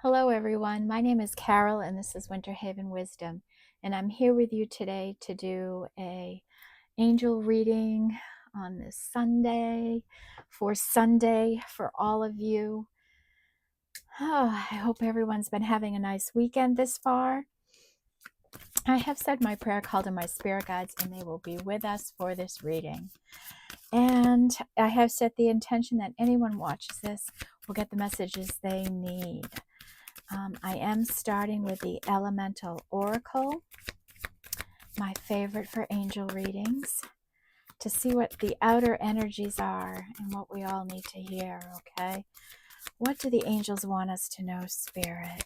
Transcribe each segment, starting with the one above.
Hello, everyone. My name is Carol, and this is Winter Haven Wisdom. And I'm here with you today to do a angel reading on this Sunday for all of you. Oh, I hope everyone's been having a nice weekend this far. I have said my prayer call to my spirit guides, and they will be with us for this reading. And I have set the intention that anyone watches this will get the messages they need. I am starting with the Elemental Oracle, my favorite for angel readings, to see what the outer energies are and what we all need to hear, okay? What do the angels want us to know, Spirit?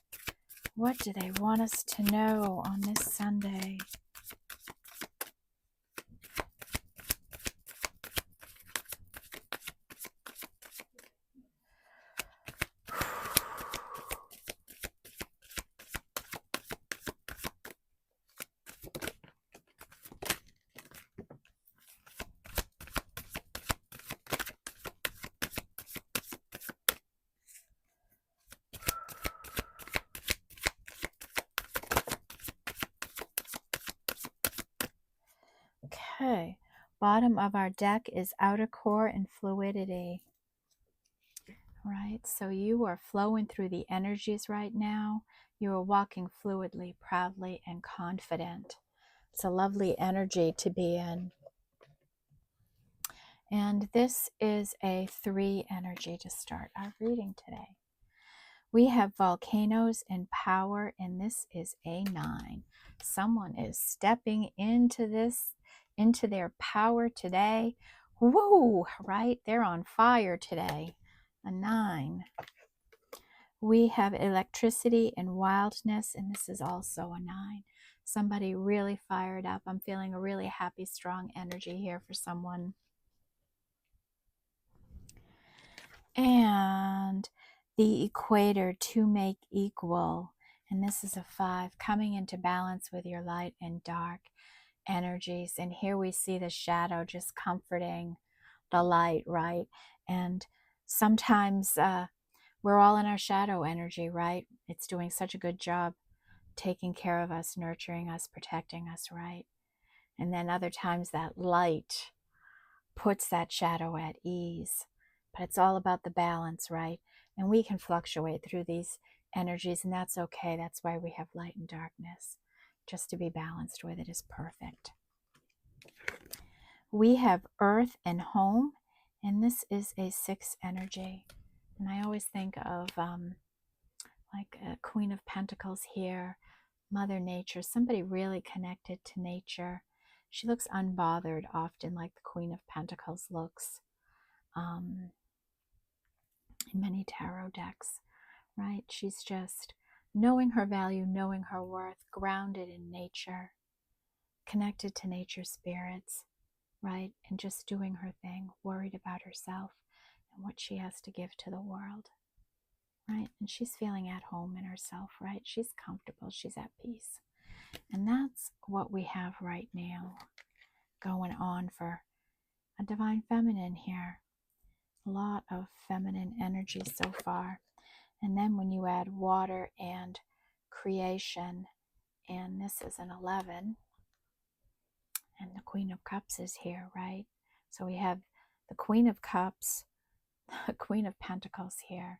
What do they want us to know on this Sunday? Okay, bottom of our deck is outer core and fluidity. Right, so you are flowing through the energies right now. You are walking fluidly, proudly, and confident. It's a lovely energy to be in. And this is a 3 energy to start our reading today. We have volcanoes and power, and this is a 9. Someone is stepping into their power today. Woo, right? They're on fire today. A 9. We have electricity and wildness, and this is also a 9. Somebody really fired up. I'm feeling a really happy, strong energy here for someone. And the equator, to make equal, and this is a 5, coming into balance with your light and dark energies. And here we see the shadow just comforting the light, right? And sometimes we're all in our shadow energy, right? It's doing such a good job taking care of us, nurturing us, protecting us, right? And then other times that light puts that shadow at ease. But it's all about the balance, right? And we can fluctuate through these energies, and that's okay. That's why we have light and darkness. Just to be balanced with it is perfect. We have earth and home, and this is a 6 energy. And I always think of like a Queen of Pentacles here, Mother Nature, somebody really connected to nature. She looks unbothered often, like the Queen of Pentacles looks in many tarot decks, right? She's just knowing her value, knowing her worth, grounded in nature, connected to nature spirits, right? And just doing her thing, worried about herself and what she has to give to the world, right? And she's feeling at home in herself, right? She's comfortable, she's at peace. And that's what we have right now going on for a divine feminine here. A lot of feminine energy so far. And then when you add water and creation, and this is an 11, and the Queen of Cups is here, right? So we have the Queen of Cups, the Queen of Pentacles here,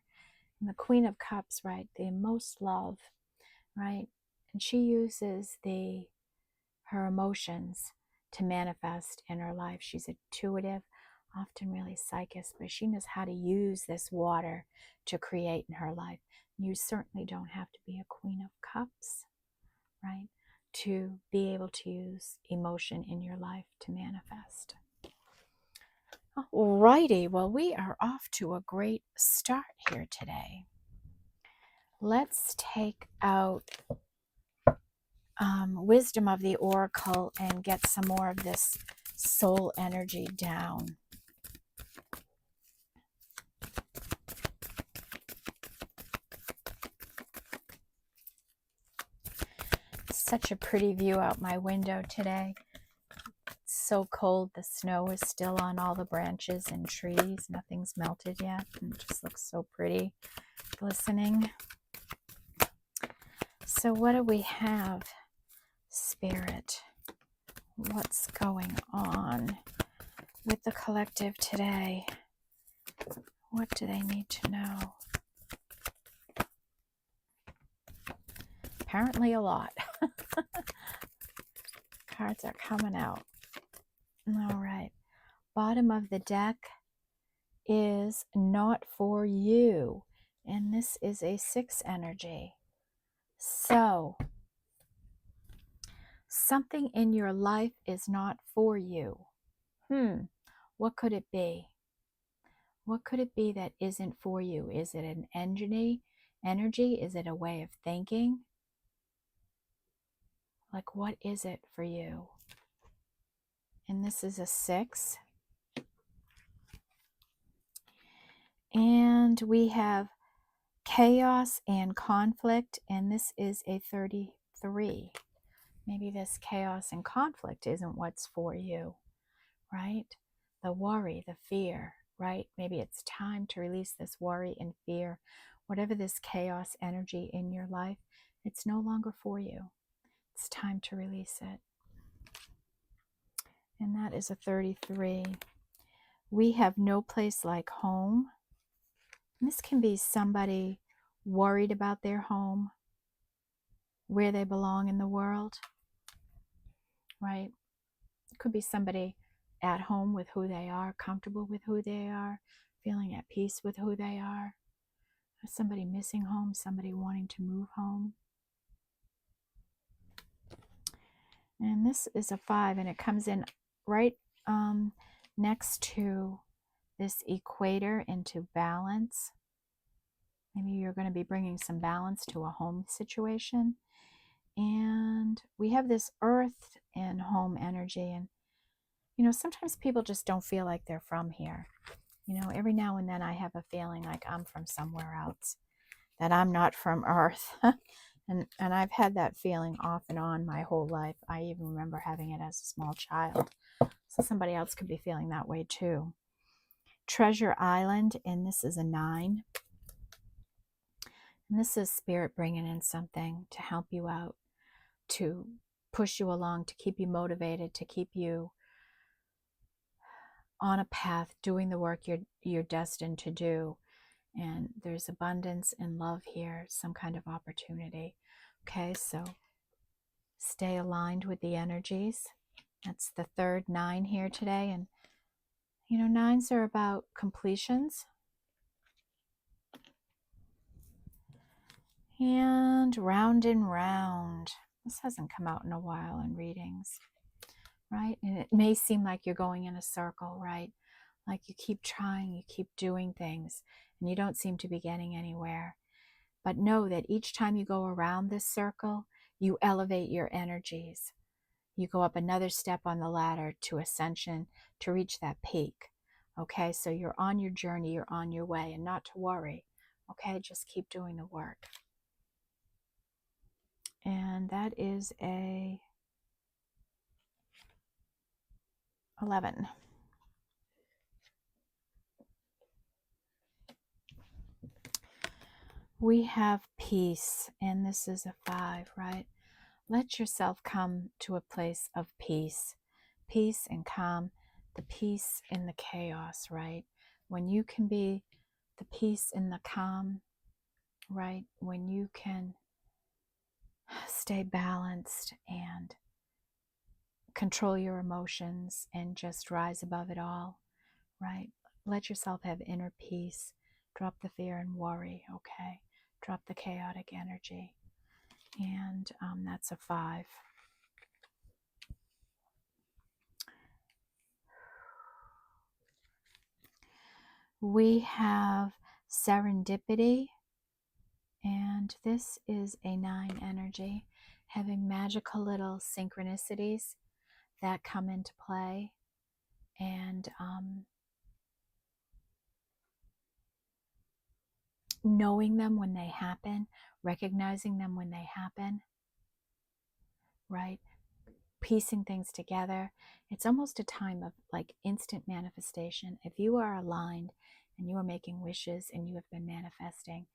and the Queen of Cups, right? The most love, right? And she uses her emotions to manifest in her life. She's intuitive, often really psychic, but she knows how to use this water to create in her life. You certainly don't have to be a Queen of Cups, right, to be able to use emotion in your life to manifest. Alrighty, well, we are off to a great start here today. Let's take out wisdom of the oracle and get some more of this soul energy down. Such a pretty view out my window today. It's so cold, the snow is still on all the branches and trees. Nothing's melted yet, and it just looks so pretty, glistening. So what do we have, Spirit? What's going on with the collective today? What do they need to know? Apparently a lot. Cards are coming out. All right. Bottom of the deck is not for you. And this is a 6 energy. So, something in your life is not for you. What could it be? What could it be that isn't for you? Is it an energy? Is it a way of thinking? Like, what is it for you? And this is a 6. And we have chaos and conflict, and this is a 33. Maybe this chaos and conflict isn't what's for you, right? The worry, the fear, right? Maybe it's time to release this worry and fear. Whatever this chaos energy in your life, it's no longer for you. It's time to release it. And that is a 33. We have no place like home. And this can be somebody worried about their home, where they belong in the world, right? It could be somebody at home with who they are, comfortable with who they are, feeling at peace with who they are. Or somebody missing home, somebody wanting to move home. And this is a 5, and it comes in right next to this equator into balance. Maybe you're going to be bringing some balance to a home situation. And we have this earth and home energy. And, you know, sometimes people just don't feel like they're from here. You know, every now and then I have a feeling like I'm from somewhere else, that I'm not from earth. and I've had that feeling off and on my whole life. I even remember having it as a small child. So somebody else could be feeling that way too. Treasure Island, and this is a 9. And this is Spirit bringing in something to help you out, to push you along, to keep you motivated, to keep you on a path, doing the work you're destined to do. And there's abundance and love here, some kind of opportunity. Okay, so stay aligned with the energies. That's the third 9 here today. And, you know, 9s are about completions. And round. This hasn't come out in a while in readings, right? And it may seem like you're going in a circle, right? Like you keep trying, you keep doing things, and you don't seem to be getting anywhere. But know that each time you go around this circle, you elevate your energies. You go up another step on the ladder to ascension to reach that peak. Okay, so you're on your journey, you're on your way, and not to worry. Okay, just keep doing the work. And that is a 11. We have peace, and this is a 5, right? Let yourself come to a place of peace. Peace and calm, the peace in the chaos, right? When you can be the peace in the calm, right? When you can stay balanced and control your emotions and just rise above it all, right? Let yourself have inner peace. Drop the fear and worry, okay? Drop the chaotic energy. And that's a 5. We have serendipity, and this is a 9 energy, having magical little synchronicities that come into play, and knowing them when they happen, recognizing them when they happen, right? Piecing things together. It's almost a time of like instant manifestation. If you are aligned and you are making wishes and you have been manifesting,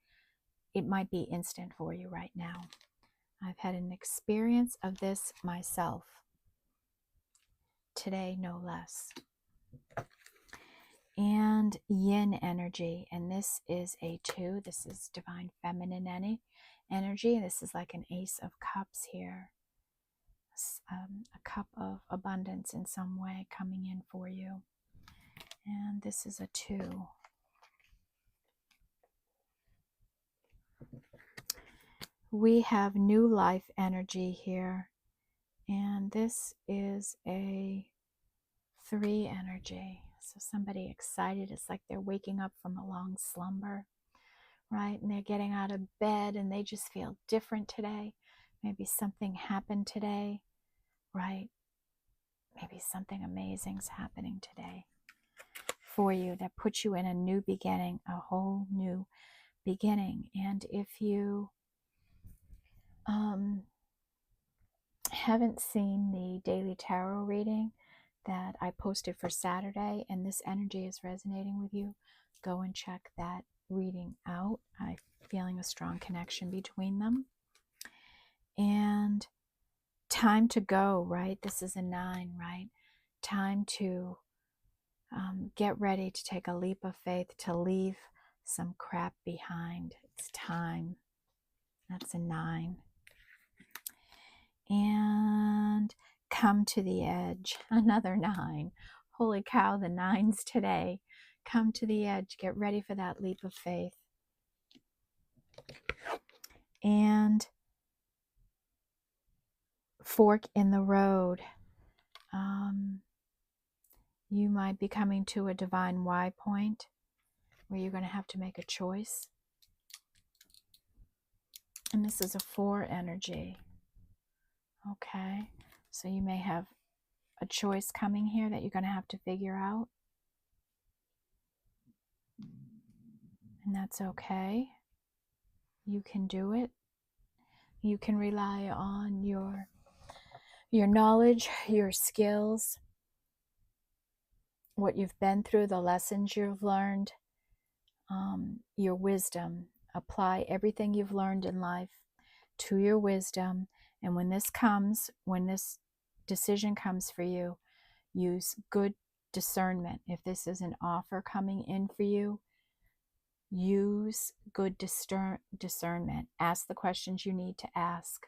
it might be instant for you right now. I've had an experience of this myself. Today, no less. And yin energy, and this is a 2. This is divine feminine energy. This is like an ace of cups here. A cup of abundance in some way coming in for you. And this is a 2. We have new life energy here. And this is a 3 energy. So somebody excited. It's like they're waking up from a long slumber, right? And they're getting out of bed and they just feel different today. Maybe something happened today, right? Maybe something amazing's happening today for you that puts you in a new beginning, a whole new beginning. And if you haven't seen the daily tarot reading that I posted for Saturday and this energy is resonating with you, go and check that reading out. I'm feeling a strong connection between them. And time to go, right? This is a 9, right? Time to get ready to take a leap of faith, to leave some crap behind. It's time. That's a 9. And come to the edge, another 9. Holy cow, the 9s today. Come to the edge, get ready for that leap of faith. And fork in the road. You might be coming to a divine Y point where you're going to have to make a choice. And this is a 4 energy. Okay, so you may have a choice coming here that you're going to have to figure out. And that's okay. You can do it. You can rely on your knowledge, your skills, what you've been through, the lessons you've learned, your wisdom. Apply everything you've learned in life to your wisdom. And when this decision comes for you, use good discernment. If this is an offer coming in for you, use good discernment. Ask the questions you need to ask,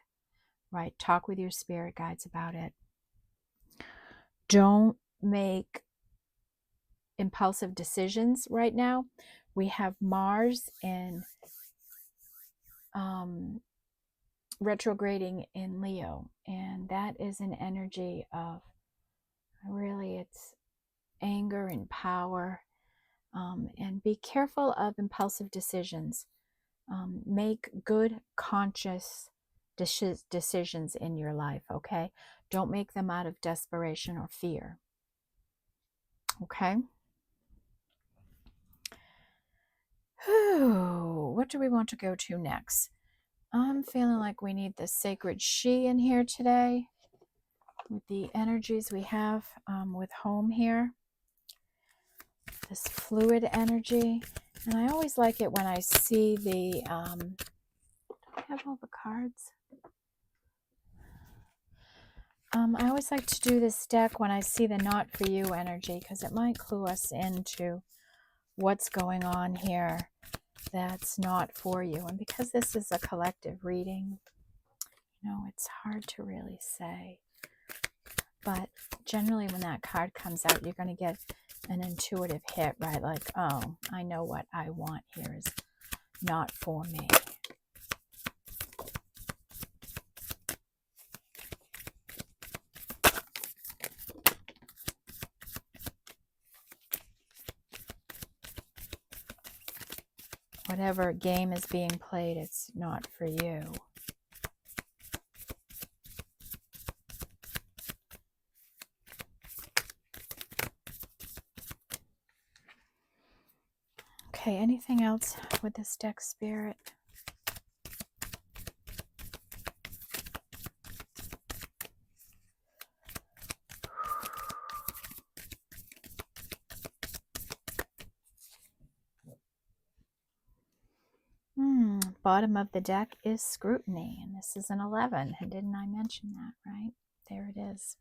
right? Talk with your spirit guides about it. Don't make impulsive decisions right now. We have Mars in retrograding in Leo, and that is an energy of really, it's anger and power. And be careful of impulsive decisions. Make good, conscious decisions in your life, okay? Don't make them out of desperation or fear, okay? What do we want to go to next? I'm feeling like we need the sacred she in here today with the energies we have with home here. This fluid energy. And I always like it when I see the, do I have all the cards? I always like to do this deck when I see the not for you energy, because it might clue us into what's going on here that's not for you. And because this is a collective reading, you know, it's hard to really say. But generally when that card comes out, you're going to get an intuitive hit, right? Like, oh, I know what I want here is not for me. Whatever game is being played, it's not for you. Okay, anything else with this deck, Spirit? bottom of the deck is scrutiny, and this is an 11. And didn't I mention that, right? There it is.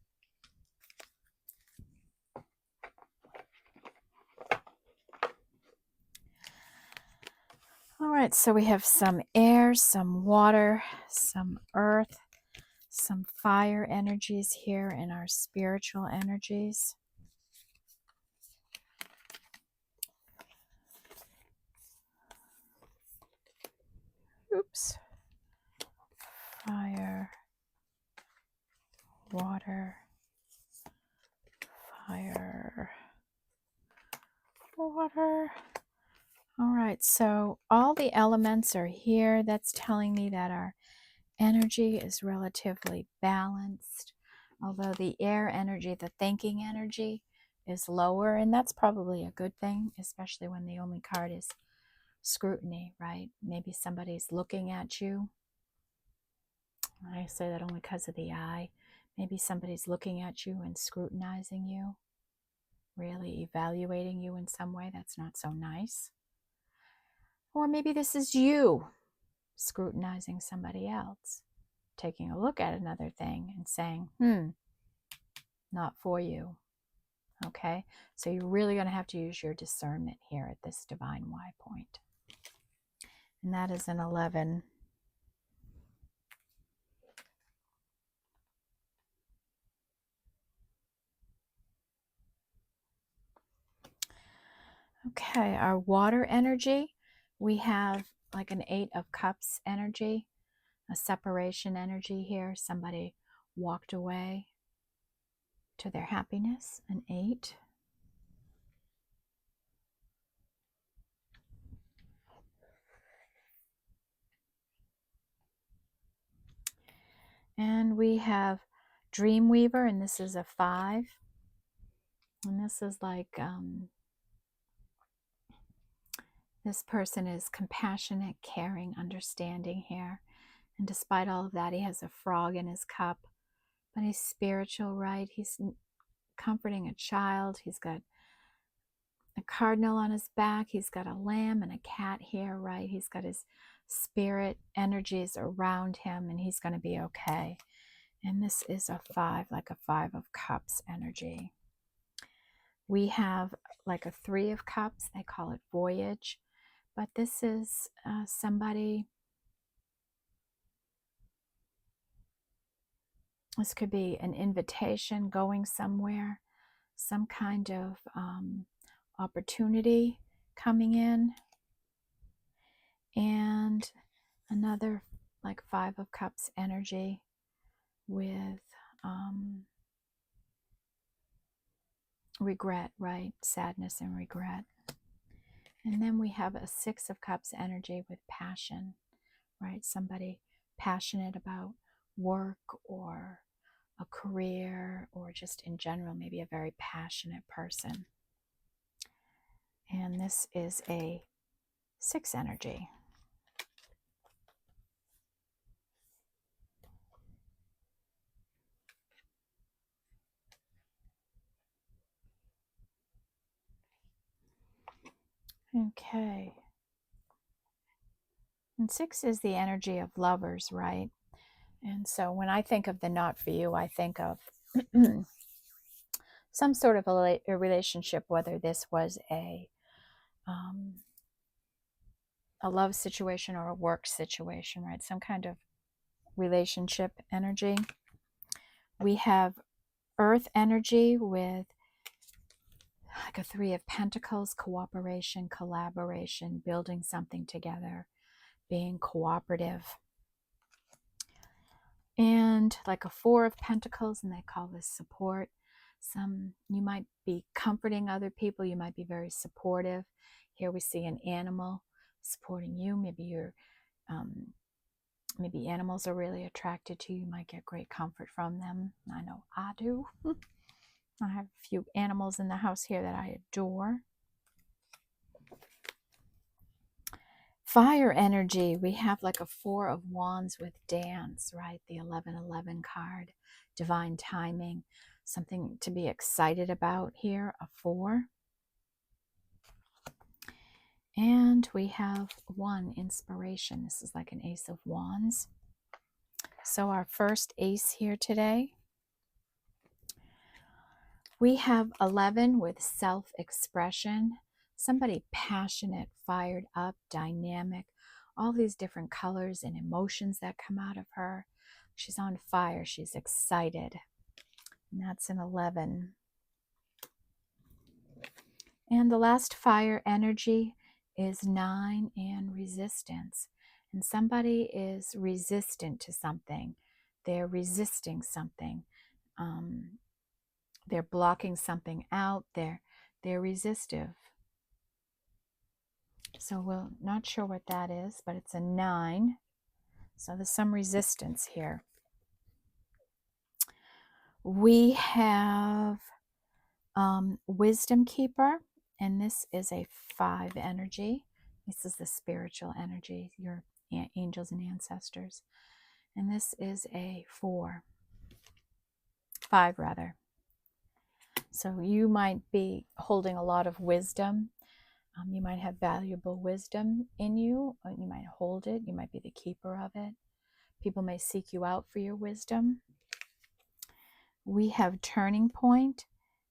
All right, so we have some air, some water, some earth, some fire energies here in our spiritual energies. Oops. Fire, water, fire, water. All right, so all the elements are here. That's telling me that our energy is relatively balanced, although the air energy, the thinking energy, is lower, and that's probably a good thing, especially when the only card is scrutiny, right? Maybe somebody's looking at you. I say that only because of the eye. Maybe somebody's looking at you and scrutinizing you, really evaluating you in some way that's not so nice. Or maybe this is you scrutinizing somebody else, taking a look at another thing and saying, not for you. Okay, so you're really going to have to use your discernment here at this divine Y point. And that is an 11. Okay, our water energy, we have like an 8 of Cups energy, a separation energy here. Somebody walked away to their happiness, an 8. And we have Dreamweaver, and this is a 5. And this is like, this person is compassionate, caring, understanding here. And despite all of that, he has a frog in his cup. But he's spiritual, right? He's comforting a child. He's got a cardinal on his back. He's got a lamb and a cat here, right? He's got his spirit energies around him, and he's going to be okay. And this is a 5, like a 5 of Cups energy. We have like a 3 of Cups. They call it Voyage. But this is somebody, this could be an invitation going somewhere, some kind of opportunity coming in. And another like 5 of Cups energy with regret, right? Sadness and regret. And then we have a 6 of Cups energy with passion, right? Somebody passionate about work or a career, or just in general, maybe a very passionate person. And this is a 6 energy. Okay. And 6 is the energy of lovers, right? And so when I think of the not for you, I think of some sort of a relationship, whether this was a love situation or a work situation, right? Some kind of relationship energy. We have earth energy with like a 3 of Pentacles, cooperation, collaboration, building something together, being cooperative. And like a 4 of Pentacles, and they call this support. You might be comforting other people. You might be very supportive. Here we see an animal supporting you. Maybe animals are really attracted to you. You might get great comfort from them. I know I do. I have a few animals in the house here that I adore. Fire energy, we have like a 4 of Wands with dance, right? The 1111 card, divine timing, something to be excited about here, a 4. And we have one inspiration. This is like an Ace of Wands. So our first ace here today, we have 11 with self-expression. Somebody passionate, fired up, dynamic, all these different colors and emotions that come out of her. She's on fire. She's excited. And that's an 11. And the last fire energy is 9 and resistance. And somebody is resistant to something. They're resisting something. They're blocking something out. They're resistive. So we're not sure what that is, but it's a 9. So there's some resistance here. We have Wisdom Keeper, and this is a 5 energy. This is the spiritual energy, your angels and ancestors. And this is a 5 rather. So you might be holding a lot of wisdom. You might have valuable wisdom in you. You might hold it. You might be the keeper of it. People may seek you out for your wisdom. We have Turning Point,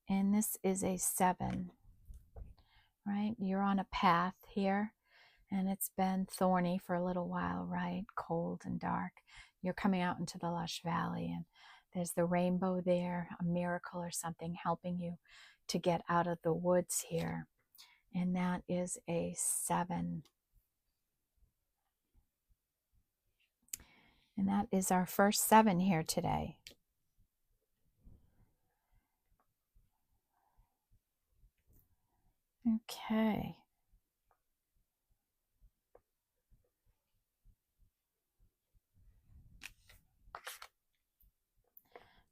and this is a 7. Right? You're on a path here, and it's been thorny for a little while, right? Cold and dark. You're coming out into the lush valley, and there's the rainbow there, a miracle or something helping you to get out of the woods here. And that is a 7. And that is our first 7 here today. Okay.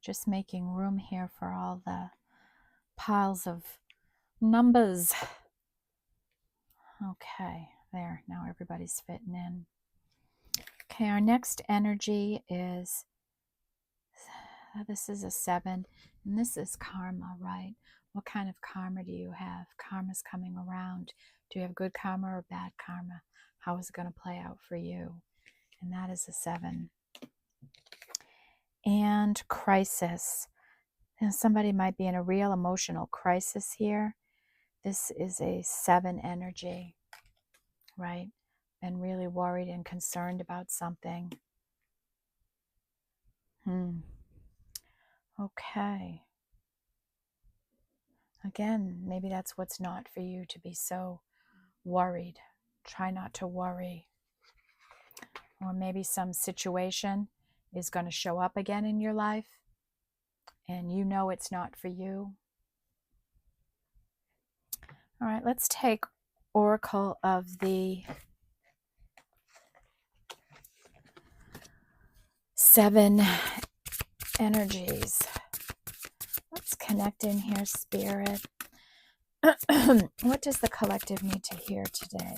Just making room here for all the piles of numbers. Okay, there. Now everybody's fitting in. Okay, our next energy is, this is a 7, and this is karma, right? What kind of karma do you have? Karma's coming around. Do you have good karma or bad karma? How is it going to play out for you? And that is a 7. And crisis. And somebody might be in a real emotional crisis here. This is a 7 energy, right? Been really worried and concerned about something. Okay. Again, maybe that's what's not for you, to be so worried. Try not to worry. Or maybe some situation is going to show up again in your life, and you know it's not for you. All right, let's take Oracle of the 7 energies. Let's connect in here, Spirit. What does the collective need to hear today?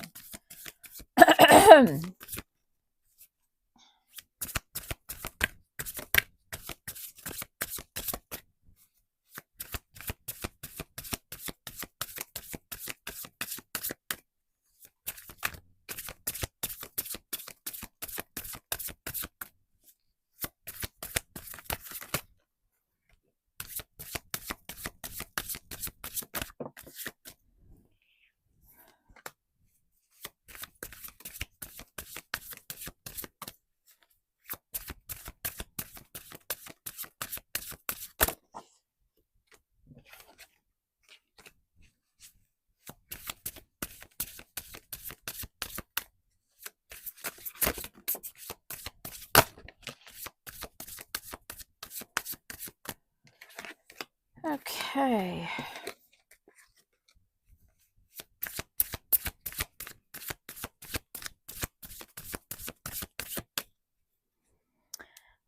Okay.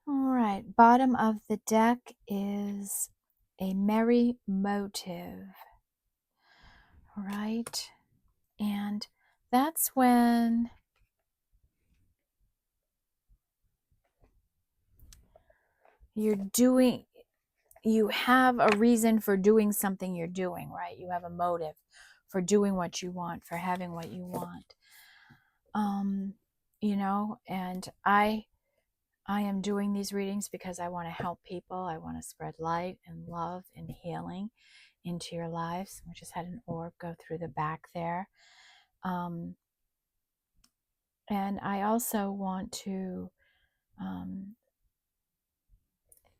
All right, bottom of the deck is a merry motive, right? And that's when you have a reason for doing something you're doing, right? You have a motive for doing what you want, for having what you want. You know, and I am doing these readings because I want to help people. I want to spread light and love and healing into your lives. We just had an orb go through the back there. And I also want to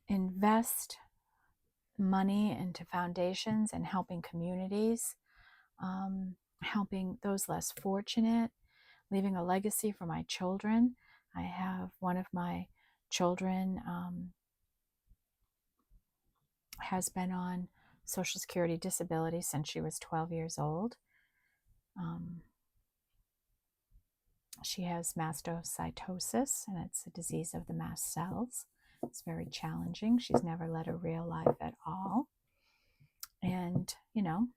invest money into foundations and helping communities, helping those less fortunate, leaving a legacy for my children. I have one of my children has been on Social Security disability since she was 12 years old. She has mastocytosis, and it's a disease of the mast cells. It's very challenging. She's never led a real life at all. And, you know,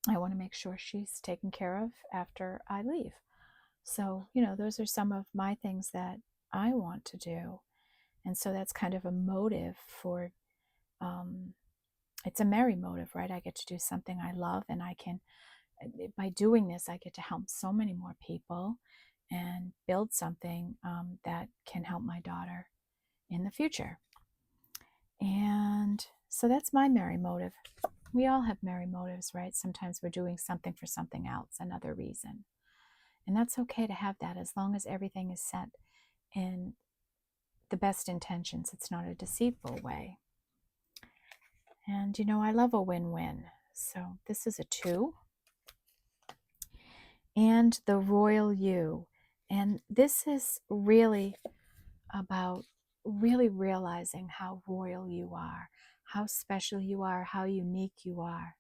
I want to make sure she's taken care of after I leave. So, you know, those are some of my things that I want to do. And so that's kind of a motive for, it's a merry motive, right? I get to do something I love, and I can, by doing this, I get to help so many more people and build something that can help my daughter in the future. And so that's my merry motive. We all have merry motives, right? Sometimes we're doing something for something else, another reason. And that's okay to have that as long as everything is set in the best intentions. It's not a deceitful way. And, you know, I love a win-win. So this is a 2. And the Royal You. And this is really about really realizing how royal you are, how special you are, how unique you are.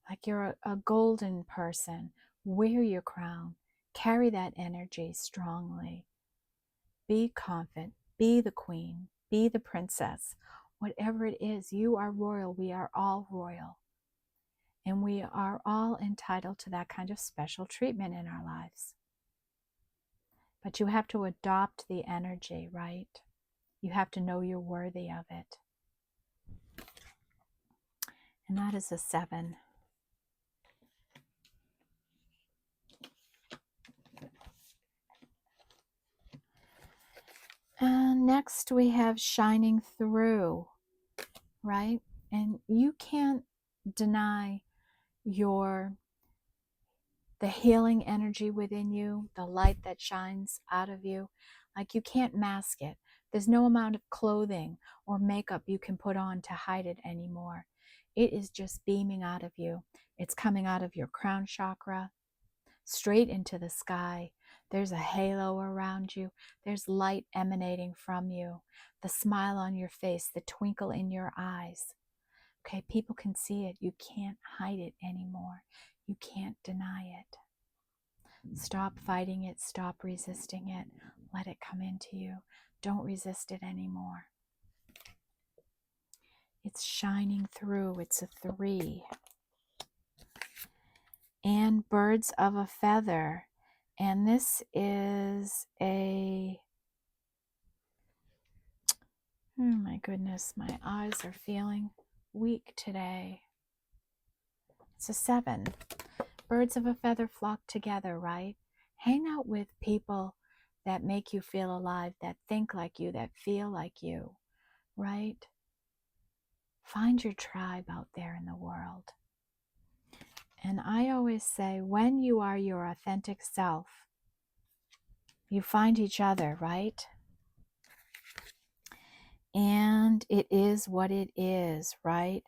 Like you're a golden person. Wear your crown. Carry that energy strongly. Be confident. Be the queen. Be the princess. Whatever it is, you are royal. We are all royal. And we are all entitled to that kind of special treatment in our lives. But you have to adopt the energy, right? You have to know you're worthy of it. And that is a 7. And next we have shining through, right? And you can't deny the healing energy within you, the light that shines out of you. Like you can't mask it. There's no amount of clothing or makeup you can put on to hide it anymore. It is just beaming out of you. It's coming out of your crown chakra, straight into the sky. There's a halo around you. There's light emanating from you. The smile on your face, the twinkle in your eyes. Okay, people can see it. You can't hide it anymore. You can't deny it. Stop fighting it. Stop resisting it. Let it come into you. Don't resist it anymore. It's shining through. It's a 3. And birds of a feather. And this is oh my goodness, my eyes are feeling weak today. It's a 7. Birds of a feather flock together, right? Hang out with people that make you feel alive, that think like you, that feel like you, right? Find your tribe out there in the world. And I always say, when you are your authentic self, you find each other, right? And it is what it is, right?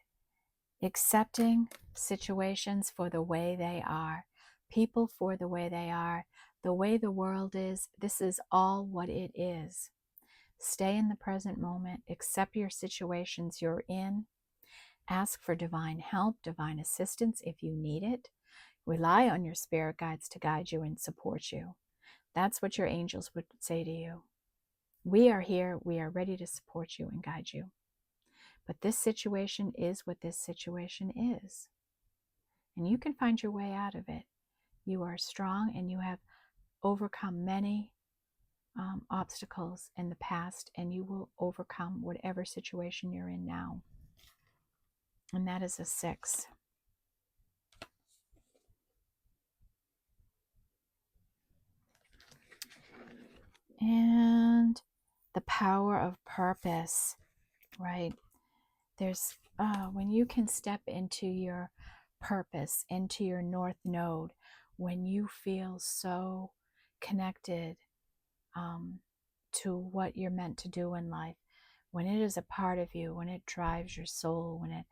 Accepting situations for the way they are, people for the way they are, the way the world is. This is all what it is. Stay in the present moment. Accept your situations you're in. Ask for divine help, divine assistance if you need it. Rely on your spirit guides to guide you and support you. That's what your angels would say to you. We are here. We are ready to support you and guide you. But this situation is what this situation is. And you can find your way out of it. You are strong and you have overcome many obstacles in the past, and you will overcome whatever situation you're in now. And that is a 6. the power of purpose, right? There's, when you can step into your purpose, into your North Node, when you feel so connected to what you're meant to do in life, when it is a part of you, when it drives your soul, when it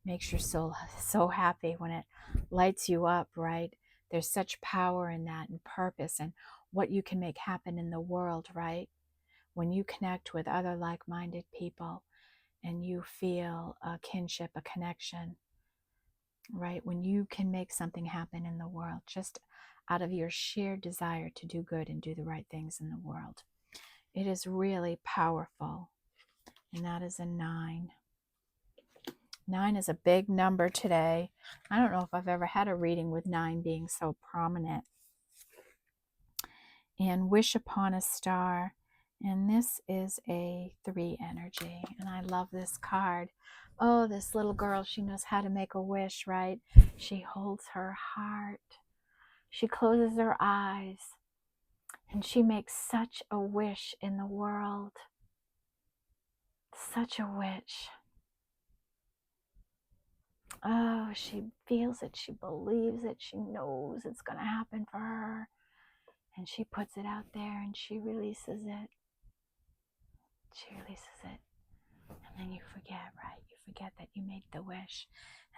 makes your soul so happy, when it lights you up, right? There's such power in that, and purpose, and what you can make happen in the world, right? When you connect with other like-minded people and you feel a kinship, a connection, right? When you can make something happen in the world just out of your sheer desire to do good and do the right things in the world. It is really powerful. And that is a 9. 9 is a big number today. I don't know if I've ever had a reading with 9 being so prominent. And Wish Upon a Star. And this is a 3 energy. And I love this card. Oh, this little girl, she knows how to make a wish, right? She holds her heart. She closes her eyes. And she makes such a wish in the world. Such a wish. Oh, she feels it. She believes it. She knows it's going to happen for her. And she puts it out there and she releases it. She releases it. And then you forget, right? You forget that you made the wish.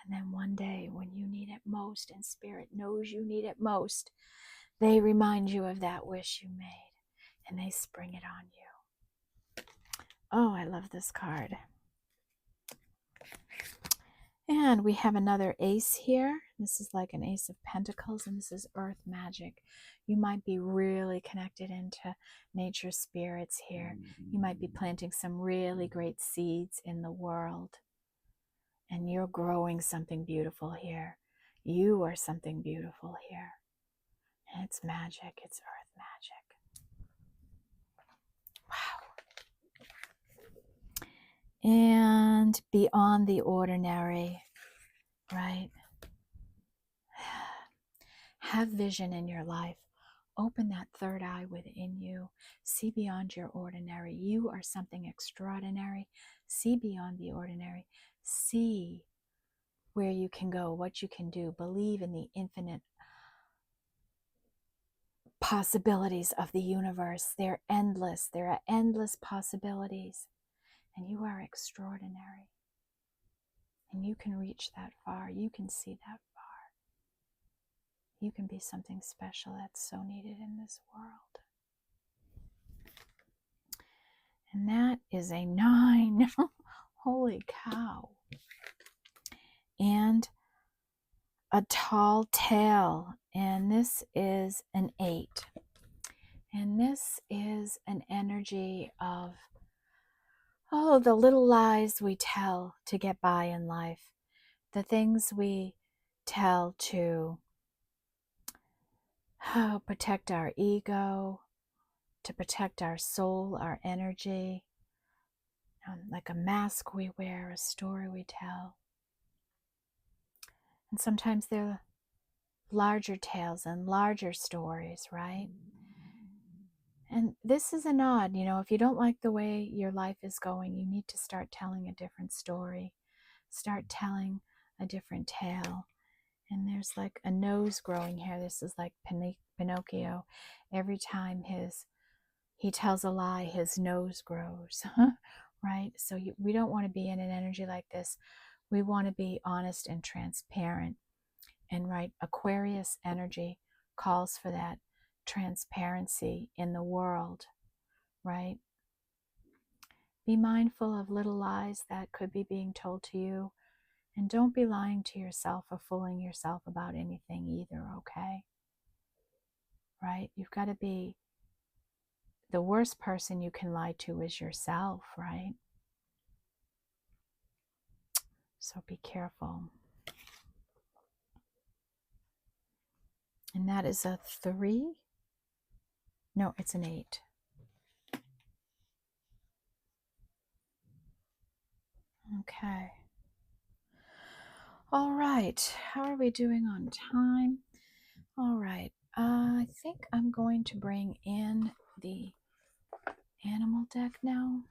And then one day when you need it most and Spirit knows you need it most, they remind you of that wish you made and they spring it on you. Oh, I love this card. And we have another ace here. This is like an Ace of Pentacles, and this is Earth Magic. You might be really connected into nature spirits here. You might be planting some really great seeds in the world. And you're growing something beautiful here. You are something beautiful here. And it's magic. It's Earth magic. Wow. And beyond the ordinary, right? Have vision in your life. Open that third eye within you. See beyond your ordinary. You are something extraordinary. See beyond the ordinary. See where you can go, what you can do. Believe in the infinite possibilities of the universe. They're endless. There are endless possibilities. And you are extraordinary. And you can reach that far. You can see that far. You can be something special that's so needed in this world. And that is a 9. Holy cow. And a tall tale. And this is an 8. And this is an energy of, oh, the little lies we tell to get by in life. The things we tell to protect our ego, to protect our soul, our energy. Like a mask we wear, a story we tell. And sometimes they're larger tales and larger stories, right? And this is a nod, if you don't like the way your life is going, you need to start telling a different story. Start telling a different tale. And there's like a nose growing here. This is like Pinocchio. Every time he tells a lie, his nose grows, right? So we don't want to be in an energy like this. We want to be honest and transparent. And right, Aquarius energy calls for that transparency in the world, right? Be mindful of little lies that could be being told to you. And don't be lying to yourself or fooling yourself about anything either, okay? Right? You've got to be, the worst person you can lie to is yourself, right? So be careful. And that is a 3. No, it's an 8. Okay. All right. How are we doing on time? All right. I think I'm going to bring in the animal deck now.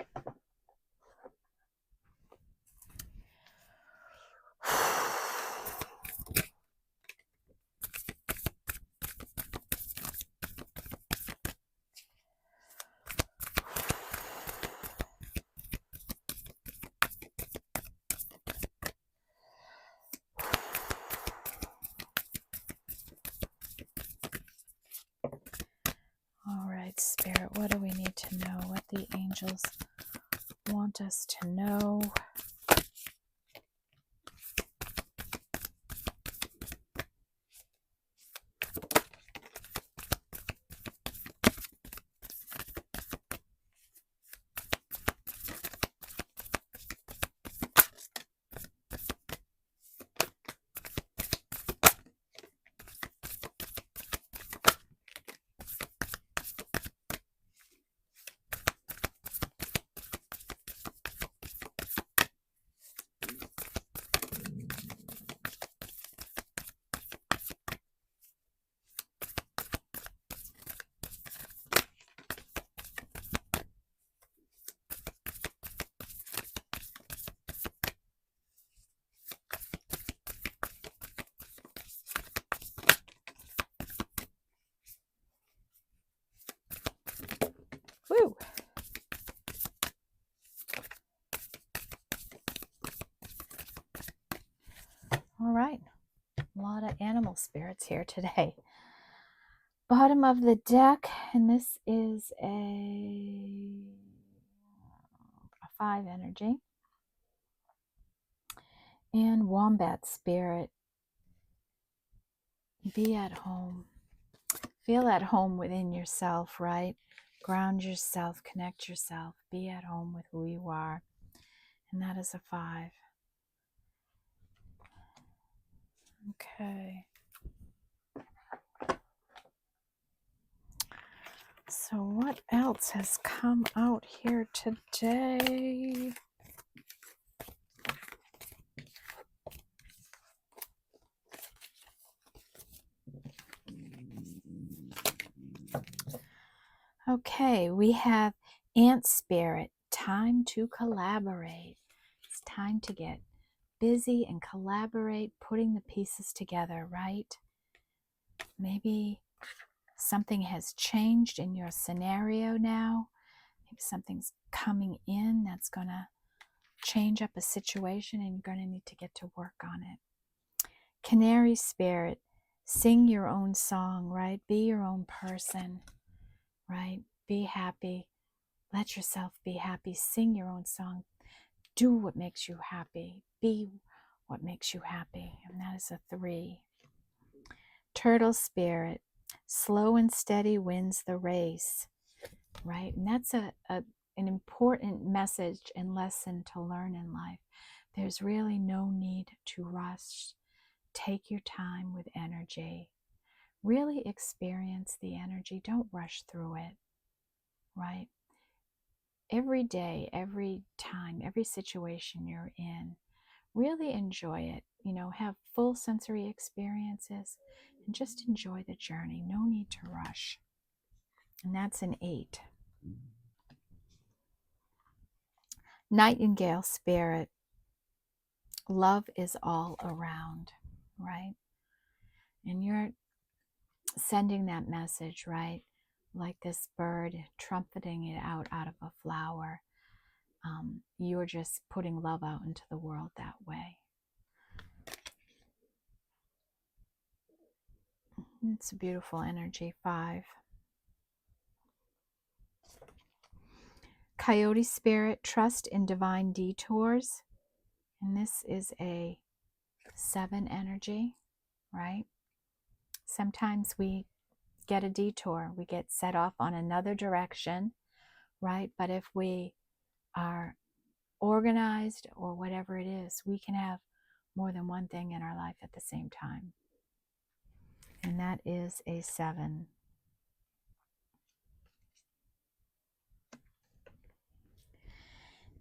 All right, Spirit, what do we need to know? What the angels want us to know? Woo! All right, a lot of animal spirits here today. Bottom of the deck, and this is a 5 energy. And wombat spirit, be at home. Feel at home within yourself, right? Ground yourself, connect yourself, be at home with who you are. And that is a 5. Okay. So what else has come out here today? Okay, we have ant spirit, time to collaborate. It's time to get busy and collaborate, putting the pieces together, right? Maybe something has changed in your scenario now. Maybe something's coming in that's going to change up a situation and you're going to need to get to work on it. Canary spirit, sing your own song, right? Be your own person, right? Be happy. Let yourself be happy. Sing your own song. Do what makes you happy. Be what makes you happy. And that is a 3. Turtle spirit, slow and steady wins the race, right? And that's an important message and lesson to learn in life. There's really no need to rush. Take your time with energy. Really experience the energy. Don't rush through it, right? Every day, every time, every situation you're in, really enjoy it. Have full sensory experiences and just enjoy the journey. No need to rush. And that's an 8. Nightingale spirit, love is all around, right? And you're sending that message, right? Like this bird trumpeting it out of a flower. You're just putting love out into the world that way. It's a beautiful energy. 5. Coyote spirit, trust in divine detours. And this is a 7 energy, right? Sometimes we get a detour. We get set off on another direction, right? But if we are organized or whatever it is, we can have more than one thing in our life at the same time. And that is a 7.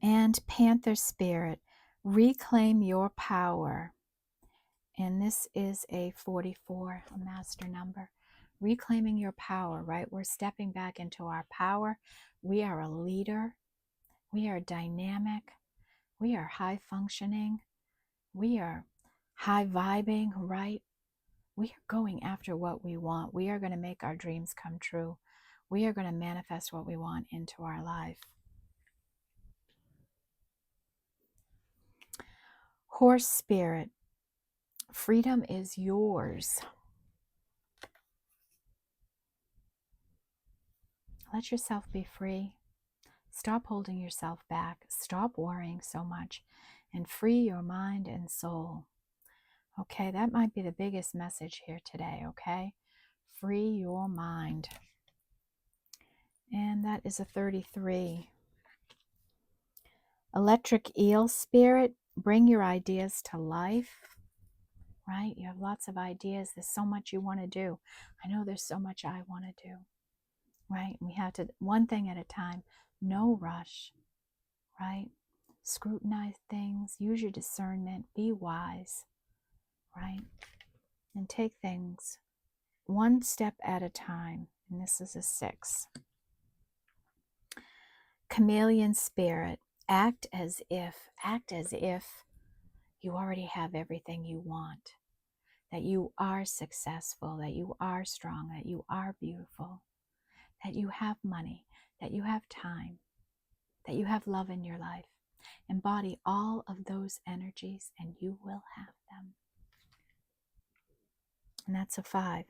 And Panther spirit, reclaim your power. And this is a 44, a master number. Reclaiming your power, right? We're stepping back into our power, We are a leader. We are dynamic. We are high functioning. We are high vibing, right? We are going after what we want. We are going to make our dreams come true. We are going to manifest what we want into our life. Horse spirit, freedom is yours. Let yourself be free. Stop holding yourself back. Stop worrying so much and free your mind and soul. Okay, that might be the biggest message here today, okay? Free your mind. And that is a 33. Electric eel spirit, bring your ideas to life, right? You have lots of ideas. There's so much you want to do. I know there's so much I want to do, right? We have to, one thing at a time, no rush, right? Scrutinize things, use your discernment, be wise, right? And take things one step at a time. And this is a 6. Chameleon spirit, act as if you already have everything you want, that you are successful, that you are strong, that you are beautiful, that you have money, that you have time, that you have love in your life. Embody all of those energies and you will have them. And that's a 5.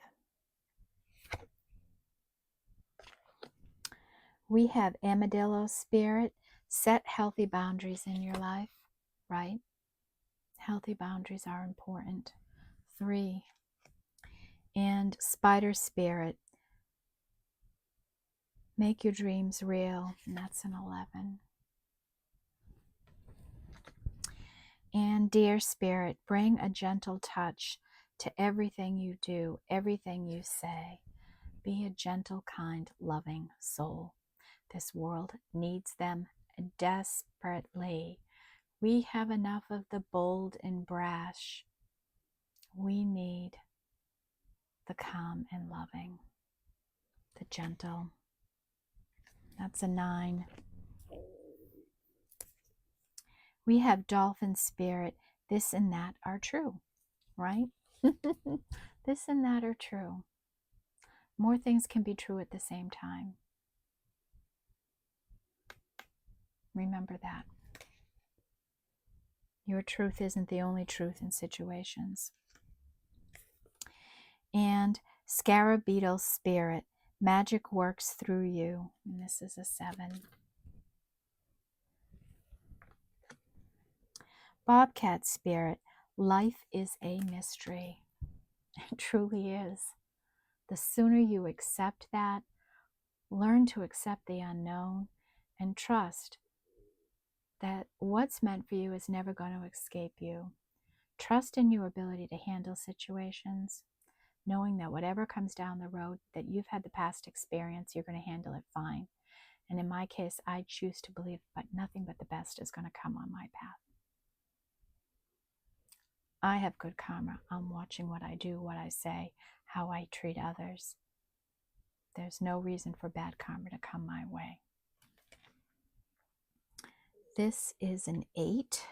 We have Armadillo spirit, set healthy boundaries in your life, right? Healthy boundaries are important. 3. And Spider spirit, make your dreams real, and that's an 11. And Deer spirit, bring a gentle touch to everything you do, everything you say. Be a gentle, kind, loving soul. This world needs them desperately. We have enough of the bold and brash. We need the calm and loving, the gentle. That's a 9. We have Dolphin spirit. This and that are true, right? This and that are true. More things can be true at the same time. Remember that. Your truth isn't the only truth in situations. And Scarab beetle spirit, magic works through you. And this is a 7. Bobcat spirit, life is a mystery. It truly is. The sooner you accept that, learn to accept the unknown, and trust that what's meant for you is never going to escape you. Trust in your ability to handle situations, knowing that whatever comes down the road, that you've had the past experience, you're going to handle it fine. And in my case, I choose to believe but nothing but the best is going to come on my path. I have good karma. I'm watching what I do, what I say, how I treat others. There's no reason for bad karma to come my way. This is an 8.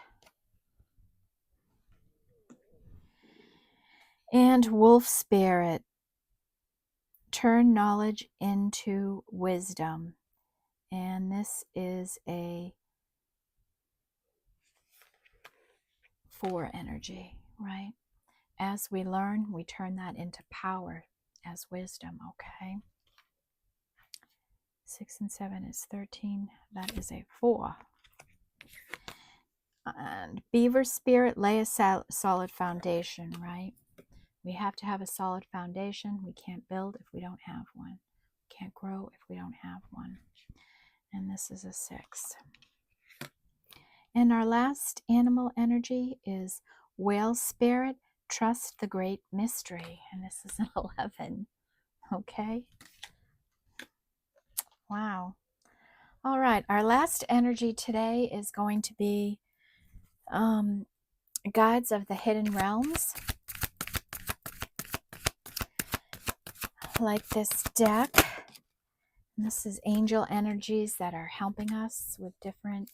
And wolf spirit, turn knowledge into wisdom. And this is a 4 energy, right? As we learn, we turn that into power as wisdom, okay? 6 and 7 is 13. That is a 4. And beaver spirit, lay a solid foundation, right? We have to have a solid foundation. We can't build if we don't have one. We can't grow if we don't have one. And this is a 6. And our last animal energy is whale spirit, trust the great mystery. And this is an 11. Okay. Wow. All right. Our last energy today is going to be guides of the hidden realms. Like this deck. This is angel energies that are helping us with different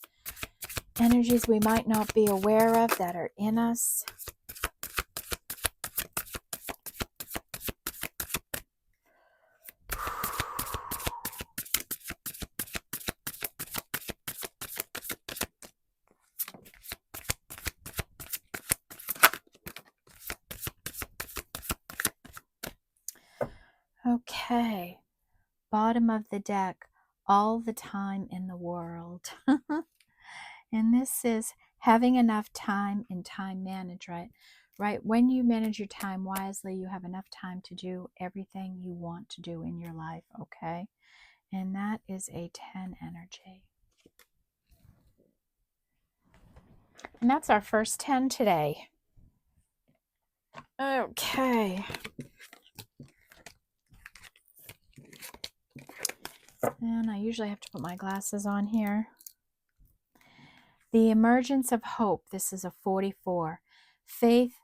energies we might not be aware of that are in us. Okay, bottom of the deck, all the time in the world. And this is having enough time and time management, right? When you manage your time wisely, you have enough time to do everything you want to do in your life, okay? And that is a 10 energy. And that's our first 10 today. Okay. And I usually have to put my glasses on here. The emergence of hope. This is a 44. Faith,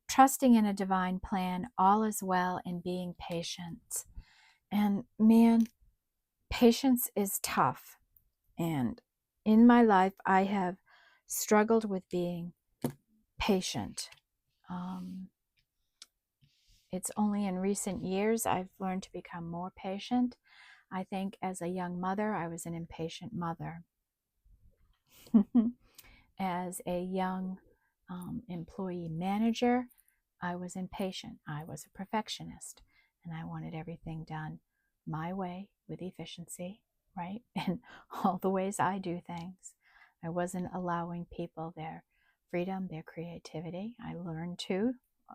trusting in a divine plan, all is well, and being patient. And man, patience is tough. And in my life, I have struggled with being patient. It's only in recent years I've learned to become more patient. I think as a young mother, I was an impatient mother. As a young employee manager, I was impatient. I was a perfectionist, and I wanted everything done my way with efficiency, right? And all the ways I do things. I wasn't allowing people their freedom, their creativity. I learned too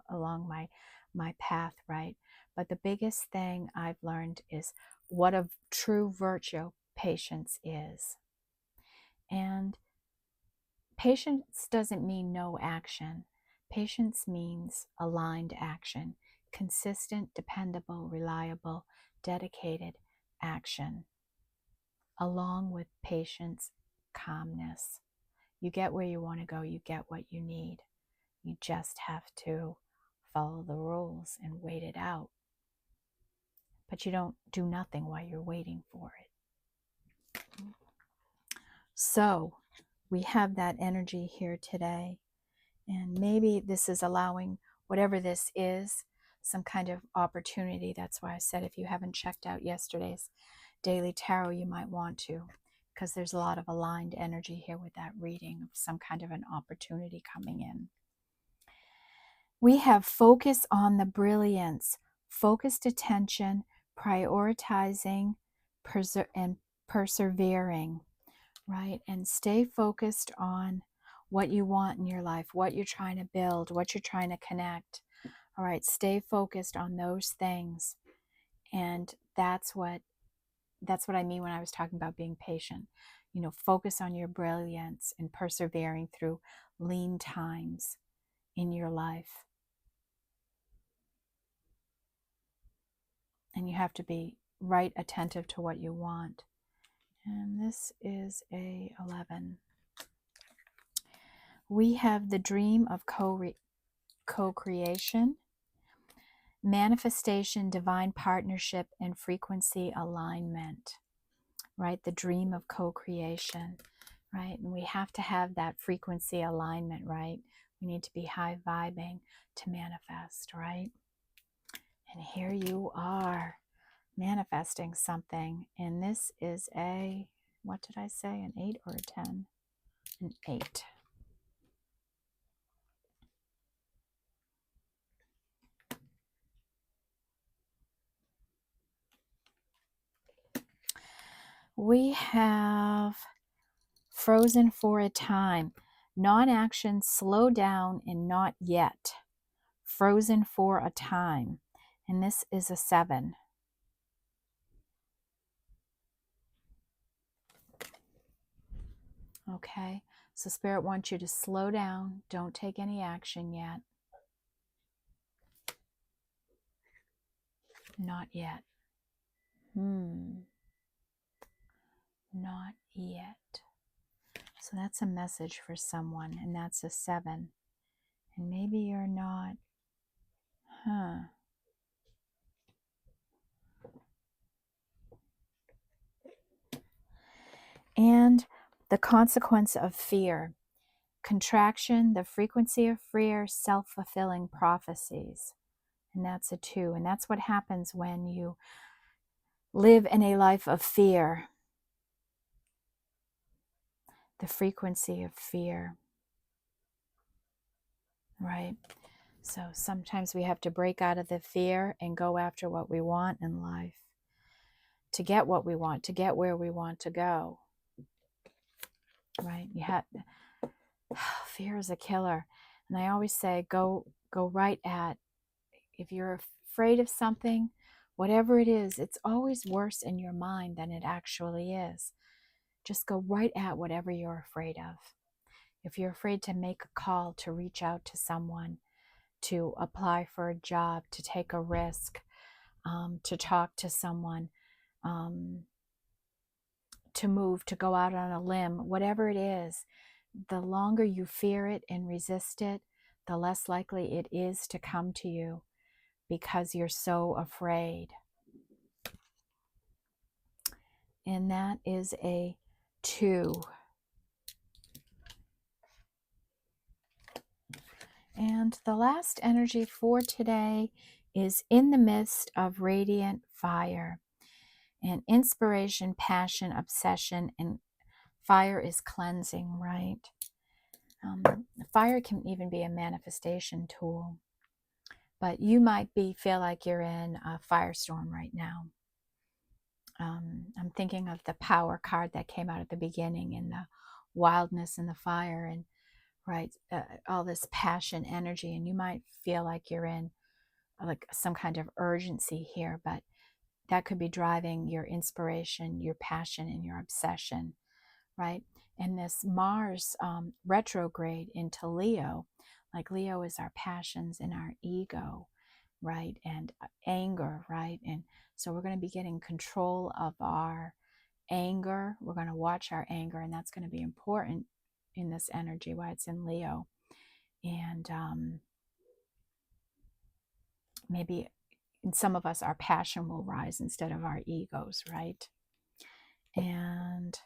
along my path, right? But the biggest thing I've learned is what a true virtue patience is. And patience doesn't mean no action. Patience means aligned action, consistent, dependable, reliable, dedicated action, along with patience, calmness. You get where you want to go, you get what you need. You just have to follow the rules and wait it out. But you don't do nothing while you're waiting for it. So we have that energy here today. And maybe this is allowing whatever this is, some kind of opportunity. That's why I said if you haven't checked out yesterday's daily tarot, you might want to, because there's a lot of aligned energy here with that reading of some kind of an opportunity coming in. We have focus on the brilliance, focused attention, prioritizing, and persevering, right? And stay focused on what you want in your life, what you're trying to build, what you're trying to connect. All right, stay focused on those things. And that's what I mean when I was talking about being patient. You know, focus on your brilliance and persevering through lean times in your life. And you have to be right attentive to what you want. And this is a 11. We have the dream of co-creation, manifestation, divine partnership, and frequency alignment, right? The dream of co-creation, right? And we have to have that frequency alignment, right? We need to be high vibing to manifest, right? And here you are manifesting something. And this is a, what did I say, an 8 or a 10? An 8. We have frozen for a time, non-action, slow down, and not yet. Frozen for a time. And this is a 7. Okay, so Spirit wants you to slow down. Don't take any action yet. Not yet. Not yet. So that's a message for someone, and that's a 7. And maybe you're not, And the consequence of fear. Contraction, the frequency of fear, self-fulfilling prophecies. And that's a 2. And that's what happens when you live in a life of fear. The frequency of fear. Right? So sometimes we have to break out of the fear and go after what we want in life. To get what we want, to get where we want to go. Right? You have fear is a killer. And I always say go right at, if you're afraid of something, whatever it is, it's always worse in your mind than it actually is. Just go right at whatever you're afraid of. If you're afraid to make a call, to reach out to someone, to apply for a job, to take a risk, to talk to someone, to move, to go out on a limb, whatever it is, the longer you fear it and resist it, the less likely it is to come to you because you're so afraid. And that is a 2. And the last energy for today is in the midst of radiant fire. And inspiration, passion, obsession, and fire is cleansing, right? Fire can even be a manifestation tool. But you might feel like you're in a firestorm right now. I'm thinking of the power card that came out at the beginning, and the wildness and the fire, and all this passion, energy, and you might feel like you're in like some kind of urgency here, but that could be driving your inspiration, your passion, and your obsession, right? And this Mars retrograde into Leo, like Leo is our passions and our ego, right? And anger, right? And so we're going to be getting control of our anger. We're going to watch our anger, and that's going to be important in this energy, why it's in Leo. And maybe in some of us, our passion will rise instead of our egos, right? And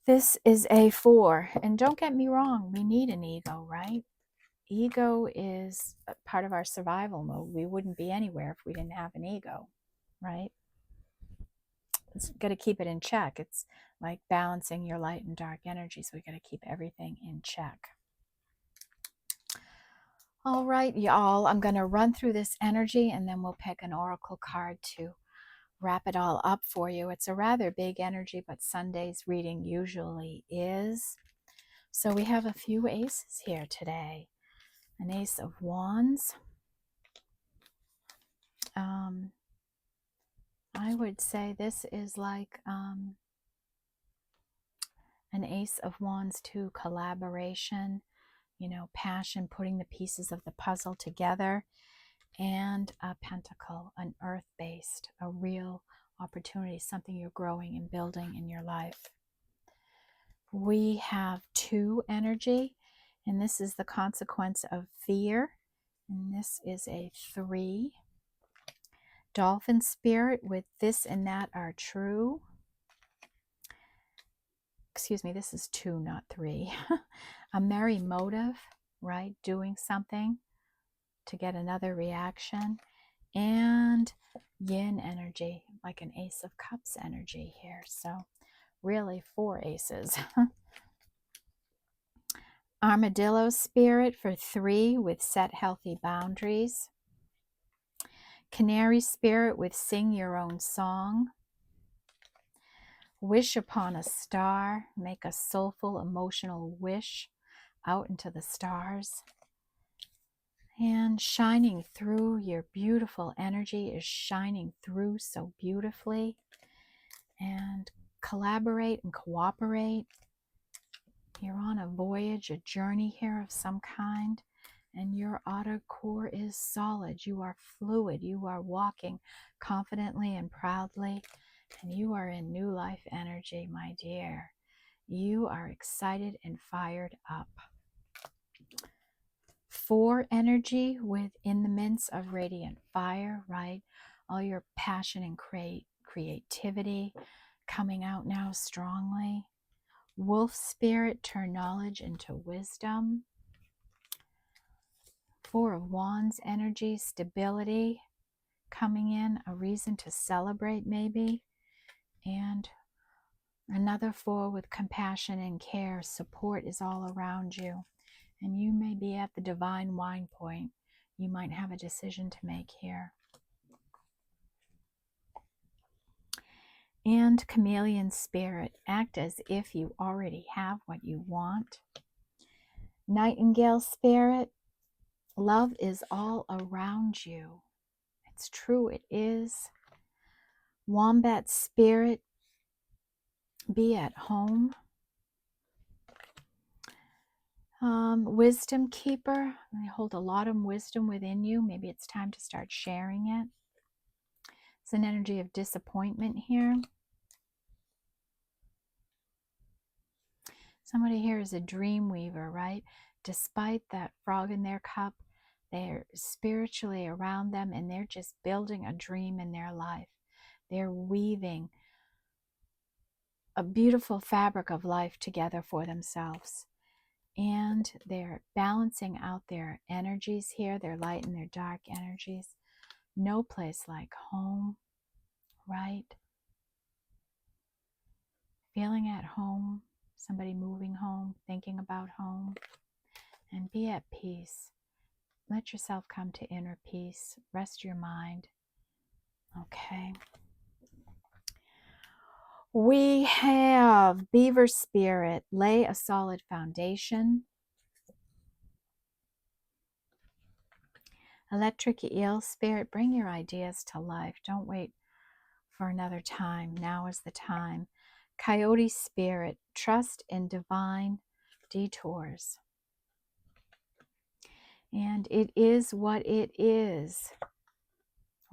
this is a 4. And don't get me wrong, we need an ego, right? Ego is a part of our survival mode. We wouldn't be anywhere if we didn't have an ego, right? It's got to keep it in check. It's like balancing your light and dark energies. We got to keep everything in check. All right, y'all, I'm going to run through this energy and then we'll pick an oracle card to wrap it all up for you. It's a rather big energy, but Sunday's reading usually is. So we have a few aces here today. An Ace of Wands. I would say this is like an Ace of Wands to collaboration, passion, putting the pieces of the puzzle together, and a Pentacle, an earth-based, a real opportunity, something you're growing and building in your life. We have 2 energy, and this is the consequence of fear, and this is a 3. Dolphin spirit with this and that are true. Excuse me, this is 2, not 3. A merry motive, right? Doing something to get another reaction. And yin energy, like an Ace of Cups energy here. So really 4 aces. Armadillo spirit for 3 with set healthy boundaries. Canary spirit with sing your own song. Wish upon a star, make a soulful emotional wish out into the stars. And shining through, your beautiful energy is shining through so beautifully. And collaborate and cooperate. You're on a voyage, a journey here of some kind, and your outer core is solid. You are fluid. You are walking confidently and proudly, and you are in new life energy, my dear. You are excited and fired up. 4 energy within the midst of radiant fire, right? All your passion and creativity, coming out now strongly. Wolf spirit, turn knowledge into wisdom. Four of Wands energy, stability coming in, a reason to celebrate maybe. And another four with compassion and care, support is all around you. And you may be at the divine wine point. You might have a decision to make here. And chameleon spirit, act as if you already have what you want. Nightingale spirit, love is all around you. It's true, it is. Wombat spirit, be at home. Wisdom keeper, you hold a lot of wisdom within you. Maybe it's time to start sharing it. It's an energy of disappointment here. Somebody here is a dream weaver, right? Despite that frog in their cup, they're spiritually around them and they're just building a dream in their life. They're weaving a beautiful fabric of life together for themselves. And they're balancing out their energies here, their light and their dark energies. No place like home, right? Feeling at home, somebody moving home, thinking about home, and be at peace. Let yourself come to inner peace. Rest your mind. Okay. We have Beaver Spirit, lay a solid foundation. Electric Eel Spirit, bring your ideas to life. Don't wait for another time. Now is the time. Coyote Spirit, trust in divine detours. And it is what it is,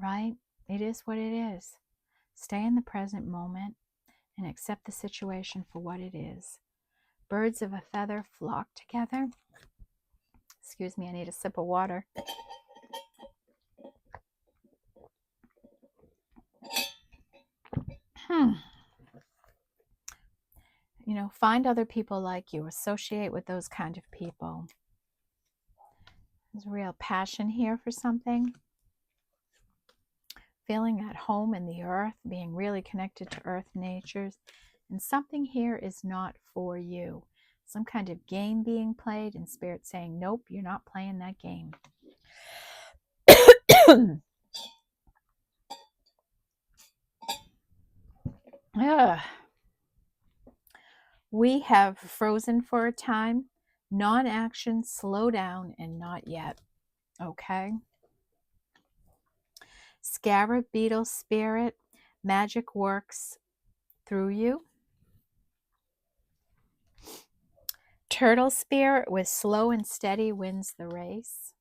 right? It is what it is. Stay in the present moment and accept the situation for what it is. Birds of a feather flock together. Excuse me, I need a sip of water. You know, find other people like you. Associate with those kind of people. There's real passion here for something. Feeling at home in the earth, being really connected to earth natures. And something here is not for you. Some kind of game being played and spirit saying, nope, you're not playing that game. We have frozen for a time, non-action, slow down, and not yet. Okay. Scarab beetle spirit, magic works through you. Turtle spirit with slow and steady wins the race.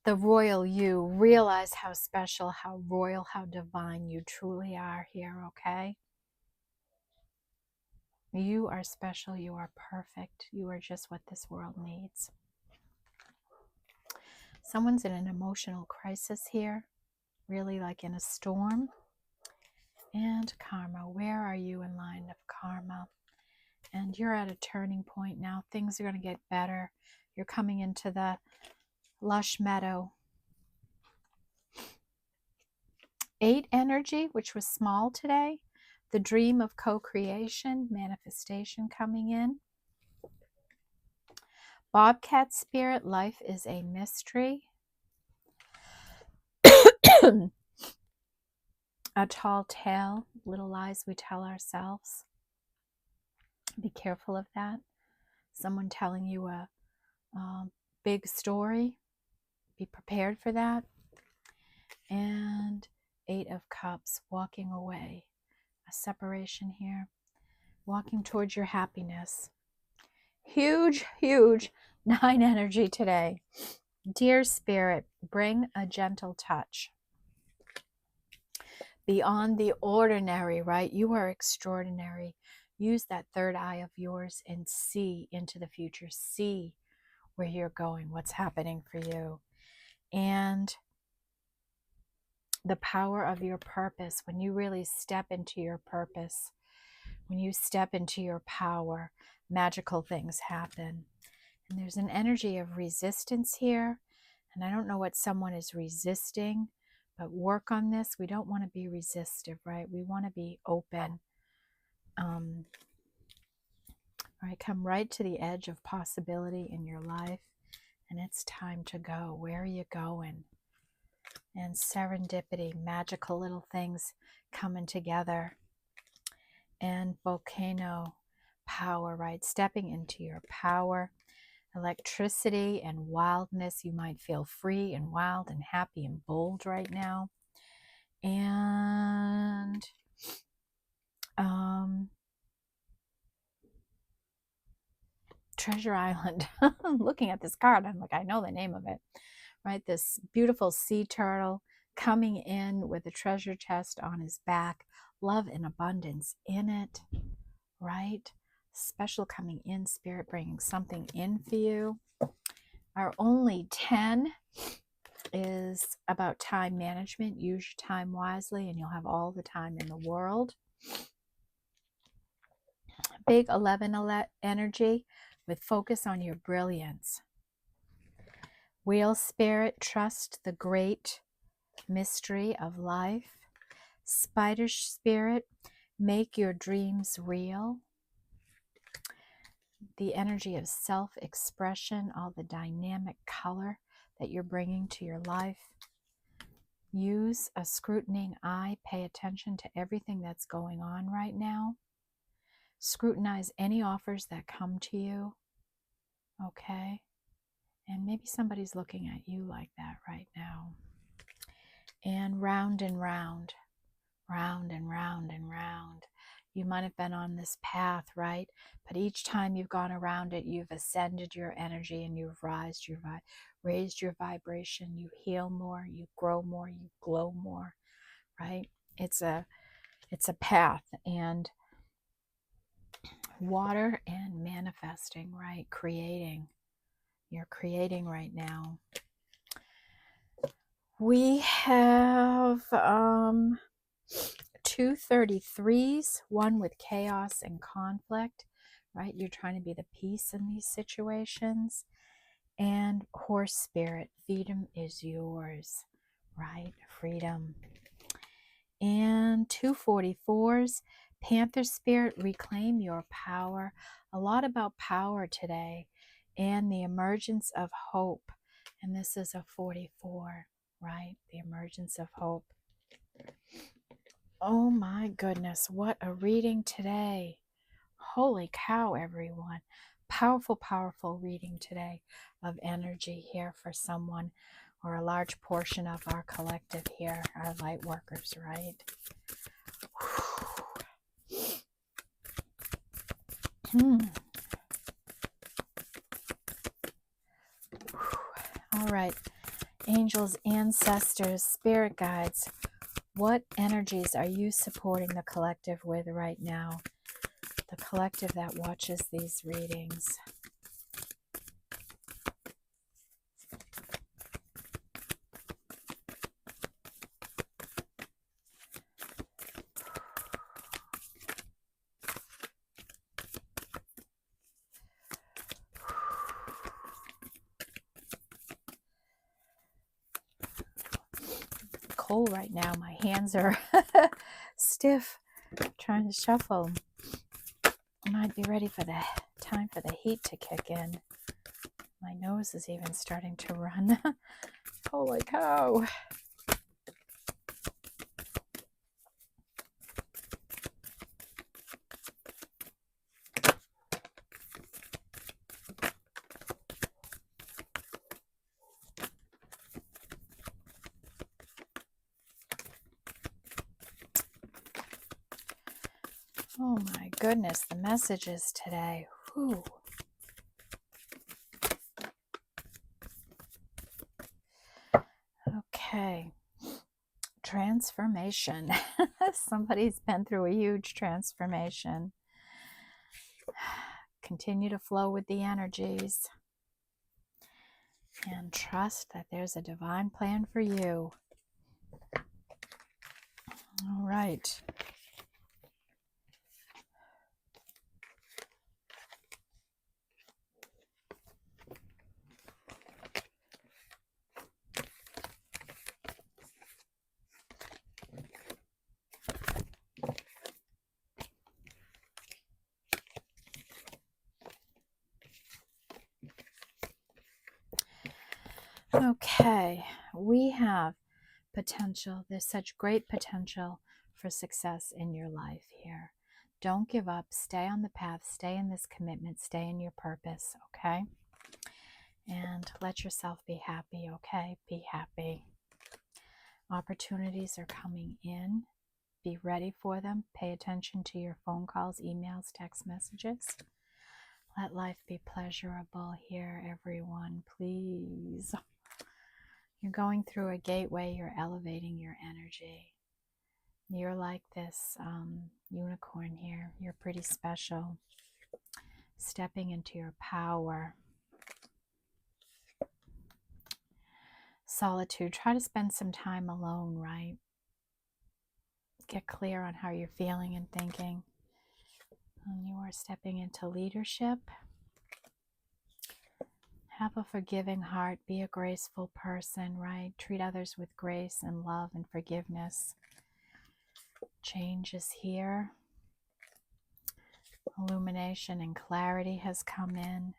The royal you, realize how special, how royal, how divine you truly are here, okay? You are special, you are perfect, you are just what this world needs. Someone's in an emotional crisis here, really like in a storm. And karma, where are you in line of karma? And you're at a turning point now. Things are going to get better. You're coming into the lush meadow. 8 energy, which was small today. The dream of co-creation, manifestation coming in. Bobcat spirit, life is a mystery. A tall tale, little lies we tell ourselves. Be careful of that. Someone telling you a big story. Be prepared for that. And 8 of Cups, walking away. A separation here. Walking towards your happiness. Huge, huge 9 energy today. Dear Spirit, bring a gentle touch. Beyond the ordinary, right? You are extraordinary. Use that third eye of yours and see into the future. See where you're going, what's happening for you. And the power of your purpose, when you really step into your purpose, when you step into your power, magical things happen. And there's an energy of resistance here. And I don't know what someone is resisting, but work on this. We don't want to be resistive, right? We want to be open. All right, come right to the edge of possibility in your life. And it's time to go. Where are you going? And serendipity, magical little things coming together. And volcano power, right? Stepping into your power. Electricity and wildness. You might feel free and wild and happy and bold right now. And Treasure Island. I'm looking at this card. I'm like, I know the name of it, right? This beautiful sea turtle coming in with a treasure chest on his back. Love and abundance in it, right? Special coming in, spirit bringing something in for you. Our only 10 is about time management. Use your time wisely and you'll have all the time in the world. Big 11 energy with focus on your brilliance. Wheel spirit, trust the great mystery of life. Spider spirit, make your dreams real. The energy of self-expression, all the dynamic color that you're bringing to your life. Use a scrutinizing eye. Pay attention to everything that's going on right now. Scrutinize any offers that come to you. Okay? And maybe somebody's looking at you like that right now. And round and round, round and round and round. You might have been on this path, right? But each time you've gone around it, you've ascended your energy and you've raised your vibration. You heal more, you grow more, you glow more, right? It's a path. And water and manifesting, right? Creating. You're creating right now. We have 2 33s, one with chaos and conflict, right? You're trying to be the peace in these situations. And horse spirit, freedom is yours, right? Freedom. And 2 44s, panther spirit, reclaim your power. A lot about power today and the emergence of hope. And this is a 44, right? The emergence of hope. Oh my goodness, what a reading today. Holy cow, everyone. Powerful, powerful reading today of energy here for someone or a large portion of our collective here, our light workers, right? All right, angels, ancestors, spirit guides, what energies are you supporting the collective with right now? The collective that watches these readings. Cold right now. My hands are stiff trying to shuffle. I might be ready for the time for the heat to kick in. My nose is even starting to run. Holy cow. Oh my goodness, the messages today. Whew. Okay. Transformation. Somebody's been through a huge transformation. Continue to flow with the energies. And trust that there's a divine plan for you. All right. Okay, we have potential. There's such great potential for success in your life here. Don't give up. Stay on the path. Stay in this commitment. Stay in your purpose, okay? And let yourself be happy, okay? Be happy. Opportunities are coming in. Be ready for them. Pay attention to your phone calls, emails, text messages. Let life be pleasurable here, everyone, please. You're going through a gateway. You're elevating your energy. You're like this unicorn here. You're pretty special. Stepping into your power. Solitude. Try to spend some time alone, right? Get clear on how you're feeling and thinking. And you are stepping into leadership. Have a forgiving heart. Be a graceful person, right? Treat others with grace and love and forgiveness. Change is here. Illumination and clarity has come in.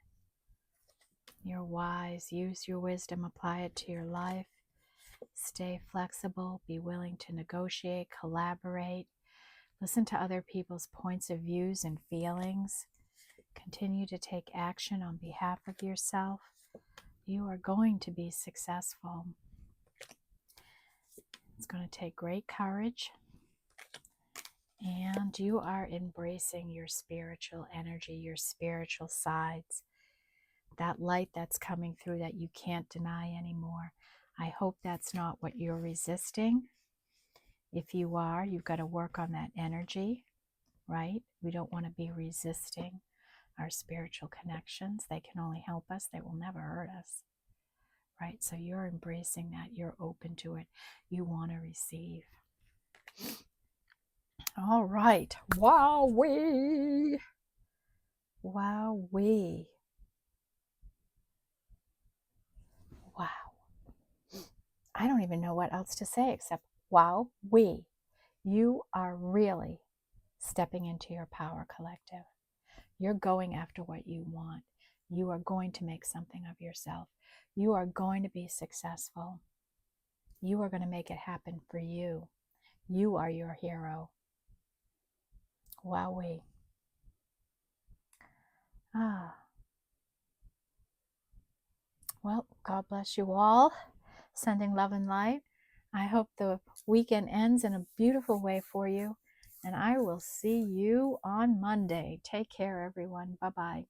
You're wise. Use your wisdom. Apply it to your life. Stay flexible. Be willing to negotiate, collaborate. Listen to other people's points of views and feelings. Continue to take action on behalf of yourself. You are going to be successful. It's going to take great courage. And you are embracing your spiritual energy, your spiritual sides. That light that's coming through that you can't deny anymore. I hope that's not what you're resisting. If you are, you've got to work on that energy, right? We don't want to be resisting our spiritual connections. They can only help us. They will never hurt us, right? So you're embracing that. You're open to it. You want to receive. All right. Wowee. Wowee. Wow. I don't even know what else to say except wowee. You are really stepping into your power, collective. You're going after what you want. You are going to make something of yourself. You are going to be successful. You are going to make it happen for you. You are your hero. Wowee. Well, God bless you all. Sending love and light. I hope the weekend ends in a beautiful way for you. And I will see you on Monday. Take care, everyone. Bye-bye.